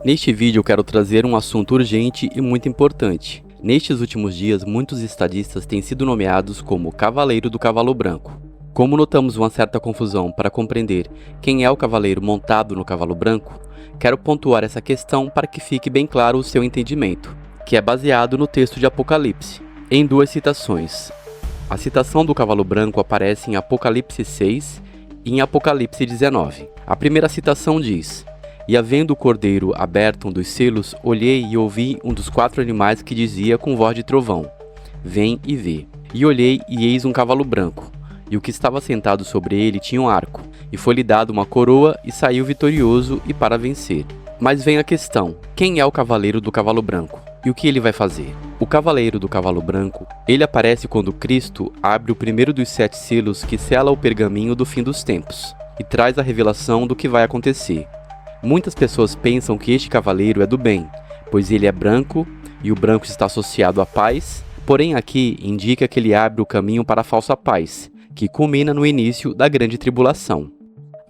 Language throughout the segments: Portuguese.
Neste vídeo eu quero trazer um assunto urgente e muito importante. Nestes últimos dias, muitos estadistas têm sido nomeados como Cavaleiro do Cavalo Branco. Como notamos uma certa confusão para compreender quem é o cavaleiro montado no cavalo branco, quero pontuar essa questão para que fique bem claro o seu entendimento, que é baseado no texto de Apocalipse, em duas citações. A citação do cavalo branco aparece em Apocalipse 6 e em Apocalipse 19. A primeira citação diz: "E havendo o cordeiro aberto um dos selos, olhei e ouvi um dos 4 animais que dizia com voz de trovão: Vem e vê. E olhei e eis um cavalo branco, e o que estava sentado sobre ele tinha um arco, e foi-lhe dado uma coroa, e saiu vitorioso e para vencer." Mas vem a questão: quem é o cavaleiro do cavalo branco? E o que ele vai fazer? O cavaleiro do cavalo branco, ele aparece quando Cristo abre o primeiro dos 7 selos que sela o pergaminho do fim dos tempos, e traz a revelação do que vai acontecer. Muitas pessoas pensam que este cavaleiro é do bem, pois ele é branco e o branco está associado à paz, porém aqui indica que ele abre o caminho para a falsa paz, que culmina no início da grande tribulação.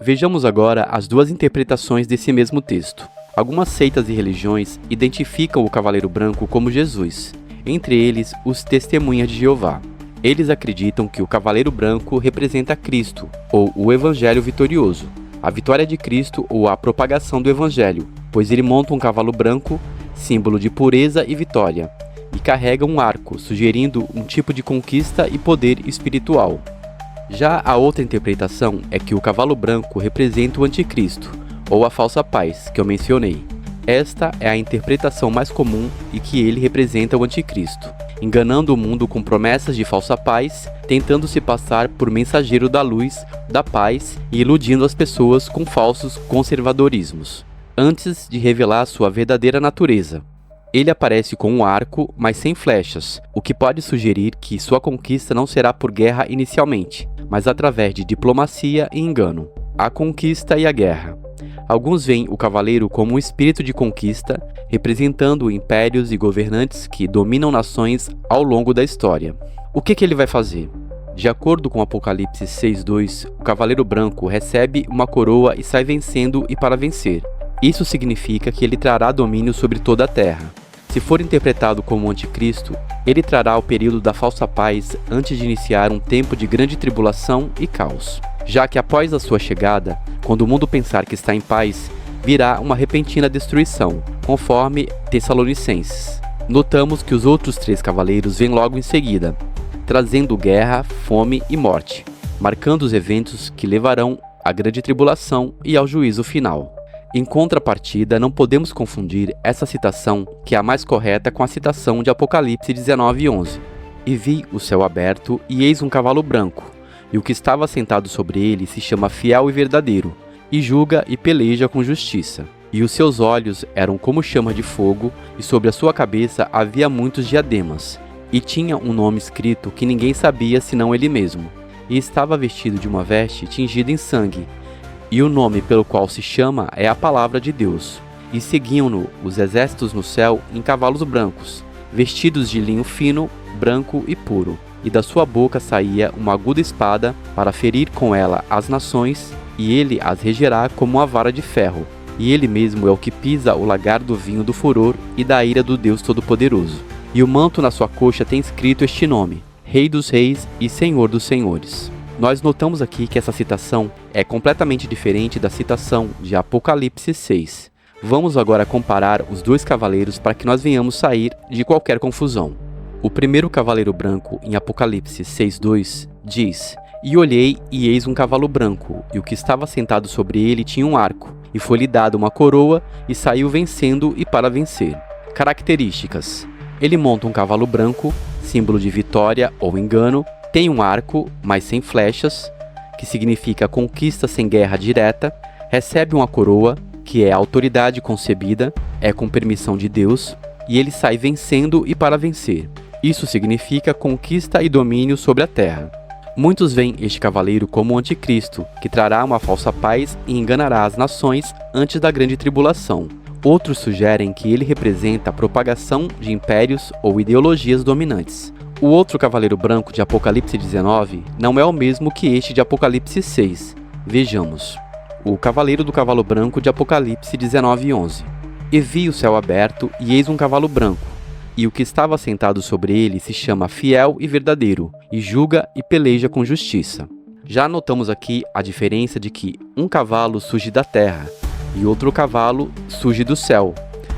Vejamos agora as duas interpretações desse mesmo texto. Algumas seitas e religiões identificam o cavaleiro branco como Jesus, entre eles os Testemunhas de Jeová. Eles acreditam que o cavaleiro branco representa Cristo, ou o Evangelho vitorioso, a vitória de Cristo ou a propagação do Evangelho, pois ele monta um cavalo branco, símbolo de pureza e vitória, e carrega um arco, sugerindo um tipo de conquista e poder espiritual. Já a outra interpretação é que o cavalo branco representa o anticristo, ou a falsa paz, que eu mencionei. Esta é a interpretação mais comum e que ele representa o anticristo, enganando o mundo com promessas de falsa paz, tentando se passar por mensageiro da luz, da paz e iludindo as pessoas com falsos conservadorismos, antes de revelar sua verdadeira natureza. Ele aparece com um arco, mas sem flechas, o que pode sugerir que sua conquista não será por guerra inicialmente, mas através de diplomacia e engano. A conquista e a guerra. Alguns veem o cavaleiro como um espírito de conquista, representando impérios e governantes que dominam nações ao longo da história. O que ele vai fazer? De acordo com Apocalipse 6:2, o cavaleiro branco recebe uma coroa e sai vencendo e para vencer. Isso significa que ele trará domínio sobre toda a terra. Se for interpretado como anticristo, ele trará o período da falsa paz antes de iniciar um tempo de grande tribulação e caos. Já que após a sua chegada, quando o mundo pensar que está em paz, virá uma repentina destruição, conforme Tessalonicenses. Notamos que os outros 3 cavaleiros vêm logo em seguida, trazendo guerra, fome e morte, marcando os eventos que levarão à grande tribulação e ao juízo final. Em contrapartida, não podemos confundir essa citação, que é a mais correta, com a citação de Apocalipse 19:11. "E vi o céu aberto, e eis um cavalo branco, e o que estava sentado sobre ele se chama Fiel e Verdadeiro, e julga e peleja com justiça. E os seus olhos eram como chama de fogo, e sobre a sua cabeça havia muitos diademas, e tinha um nome escrito que ninguém sabia senão ele mesmo. E estava vestido de uma veste tingida em sangue, e o nome pelo qual se chama é a Palavra de Deus. E seguiam-no os exércitos no céu em cavalos brancos, vestidos de linho fino, branco e puro. E da sua boca saía uma aguda espada para ferir com ela as nações, e ele as regerá como uma vara de ferro. E ele mesmo é o que pisa o lagar do vinho do furor e da ira do Deus Todo-Poderoso. E o manto na sua coxa tem escrito este nome: Rei dos Reis e Senhor dos Senhores." Nós notamos aqui que essa citação é completamente diferente da citação de Apocalipse 6. Vamos agora comparar os 2 cavaleiros para que nós venhamos sair de qualquer confusão. O primeiro cavaleiro branco, em Apocalipse 6:2, diz: "E olhei, e eis um cavalo branco, e o que estava sentado sobre ele tinha um arco, e foi-lhe dada uma coroa, e saiu vencendo e para vencer." Características: ele monta um cavalo branco, símbolo de vitória ou engano, tem um arco, mas sem flechas, que significa conquista sem guerra direta, recebe uma coroa, que é a autoridade concebida, é com permissão de Deus, e ele sai vencendo e para vencer. Isso significa conquista e domínio sobre a terra. Muitos veem este cavaleiro como o anticristo, que trará uma falsa paz e enganará as nações antes da grande tribulação. Outros sugerem que ele representa a propagação de impérios ou ideologias dominantes. O outro cavaleiro branco de Apocalipse 19 não é o mesmo que este de Apocalipse 6. Vejamos. O cavaleiro do cavalo branco de Apocalipse 19:11. E vi o céu aberto, e eis um cavalo branco, e o que estava sentado sobre ele se chama Fiel e Verdadeiro, e julga e peleja com justiça. Já notamos aqui a diferença de que um cavalo surge da terra, e outro cavalo surge do céu,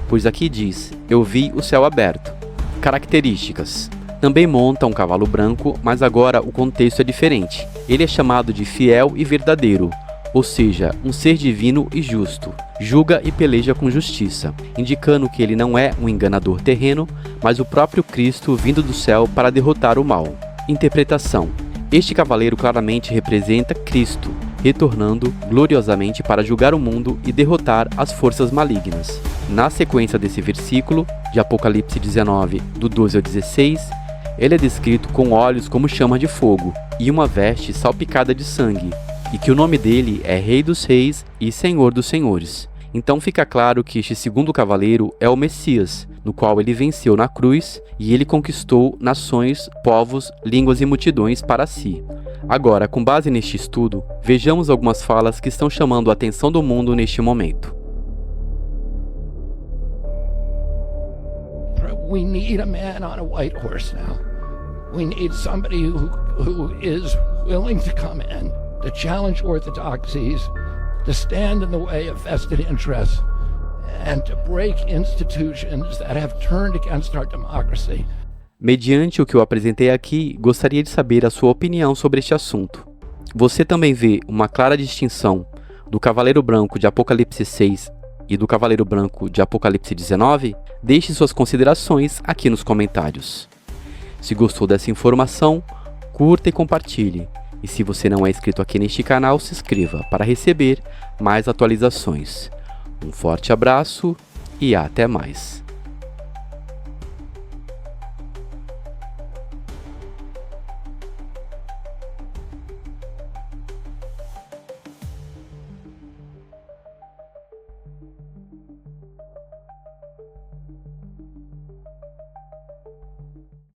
pois aqui diz, eu vi o céu aberto. Características. Também monta um cavalo branco, mas agora o contexto é diferente. Ele é chamado de fiel e verdadeiro, ou seja, um ser divino e justo. Julga e peleja com justiça, indicando que ele não é um enganador terreno, mas o próprio Cristo vindo do céu para derrotar o mal. Interpretação. Este cavaleiro claramente representa Cristo, retornando gloriosamente para julgar o mundo e derrotar as forças malignas. Na sequência desse versículo, de Apocalipse 19, do 12 ao 16, ele é descrito com olhos como chama de fogo e uma veste salpicada de sangue, e que o nome dele é Rei dos Reis e Senhor dos Senhores. Então fica claro que este segundo cavaleiro é o Messias, no qual ele venceu na cruz e ele conquistou nações, povos, línguas e multidões para si. Agora, com base neste estudo, vejamos algumas falas que estão chamando a atenção do mundo neste momento. We need a man on a white horse now. We need somebody who is willing to come in, to challenge orthodoxies, to stand in the way of vested interests, and to break institutions that have turned against our democracy. Mediante o que eu apresentei aqui, gostaria de saber a sua opinião sobre este assunto. Você também vê uma clara distinção do Cavaleiro Branco de Apocalipse 6 e do Cavaleiro Branco de Apocalipse 19? Deixe suas considerações aqui nos comentários. Se gostou dessa informação, curta e compartilhe. E se você não é inscrito aqui neste canal, se inscreva para receber mais atualizações. Um forte abraço e até mais.